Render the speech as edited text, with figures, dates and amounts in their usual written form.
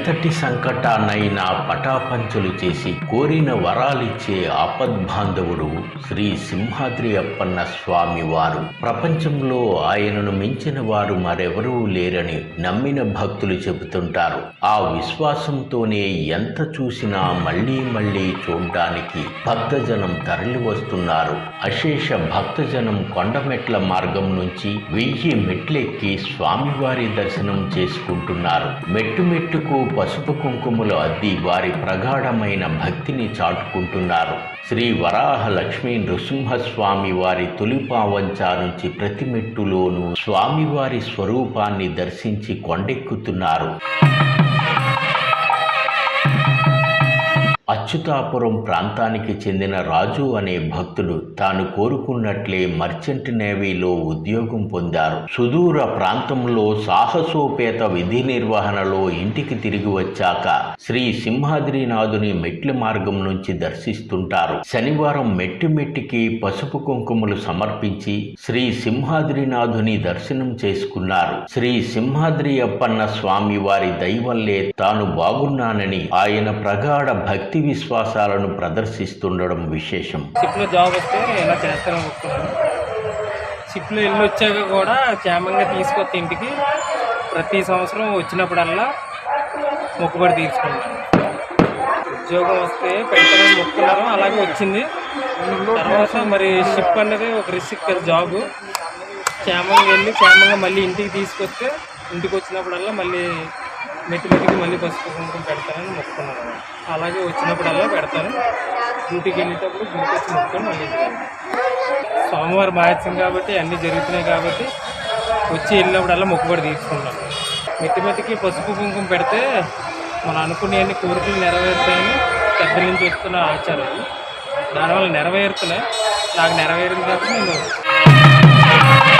ఎంతటి సంకటాన్నైనా పటాపంచలు చేసి కోరిన వరాలిచ్చే ఆపద్బాంధవుడు శ్రీ సింహాద్రి అప్పన్న స్వామి వారు. ప్రపంచంలో ఆయనను మించిన వారు మరెవరూ లేరని నమ్మిన భక్తులు చెబుతుంటారు. ఆ విశ్వాసంతోనే ఎంత చూసినా మళ్ళీ మళ్ళీ చూడడానికి భక్తజనం తరలి వస్తున్నారు. అశేష భక్తజనం కొండమెట్ల మార్గం నుంచి 1000 మెట్లెక్కి స్వామివారి దర్శనం చేసుకుంటున్నారు. మెట్టు మెట్టుకు పసుపు కుంకుమలు అద్ది వారి ప్రగాఢమైన భక్తిని చాటుకుంటున్నారు. శ్రీ వరాహ లక్ష్మీ నృసింహస్వామి వారి తొలిపావంచ నుంచి ప్రతి మెట్టులోనూ స్వామివారి స్వరూపాన్ని దర్శించి కొండెక్కుతున్నారు. అచ్యుతాపురం ప్రాంతానికి చెందిన రాజు అనే భక్తుడు తాను కోరుకున్నట్లే మర్చెంట్ నేవీలో ఉద్యోగం పొందారు. సుదూర ప్రాంతంలో సాహసోపేత విధి నిర్వహణలో ఇంటికి తిరిగి వచ్చాక శ్రీ సింహాద్రినాథుని మెట్ల మార్గం నుంచి దర్శిస్తుంటారు. శనివారం మెట్టికి పసుపు కుంకుమలు సమర్పించి శ్రీ సింహాద్రినాథుని దర్శనం చేసుకున్నారు. శ్రీ సింహాద్రి అప్పన్న స్వామి వారి దయవల్లే తాను బాగున్నానని ఆయన ప్రగాఢ భక్తి విశ్వాసాలను ప్రదర్శిస్తుండడం విశేషం. షిప్లో జాబ్ వస్తే ఇలా చేస్తారనుకుంటున్నాను. షిప్లో వెళ్ళి వచ్చాక కూడా క్షేమంగా తీసుకొస్తే ఇంటికి ప్రతి సంవత్సరం వచ్చినప్పుడల్లా మొక్కుబడి తీర్చుకున్నాను. ఉద్యోగం వస్తే పెడతారని మొక్కున్నారు, అలాగే వచ్చింది. తర్వాత మరి షిప్ అన్నది ఒక రిస్క్ జాబ్. క్షేమంగా వెళ్ళి క్షేమంగా మళ్ళీ ఇంటికి తీసుకొస్తే ఇంటికి వచ్చినప్పుడల్లా మళ్ళీ మెట్టికి మళ్ళీ పసుపు కుంకుమ పెడతానని మొక్కున్నాను. అలాగే వచ్చినప్పుడల్లా పెడతాను. డ్యూటీకి వెళ్ళేటప్పుడు గుడికి వచ్చి మొక్కుని మళ్ళీ స్వామివారి మహత్యం కాబట్టి అన్నీ జరుగుతున్నాయి కాబట్టి వచ్చి వెళ్ళినప్పుడల్లా మొక్కుబడి తీసుకుంటాను. మెట్టికి పసుపు కుంకుమ పెడితే మనం అనుకునే అన్ని కోరికలు నెరవేరుతాయని పెద్దల నుంచి వస్తున్న ఆచారాలు. దానివల్ల నెరవేరుతున్నాయి. నాకు నెరవేరింది కాబట్టి నేను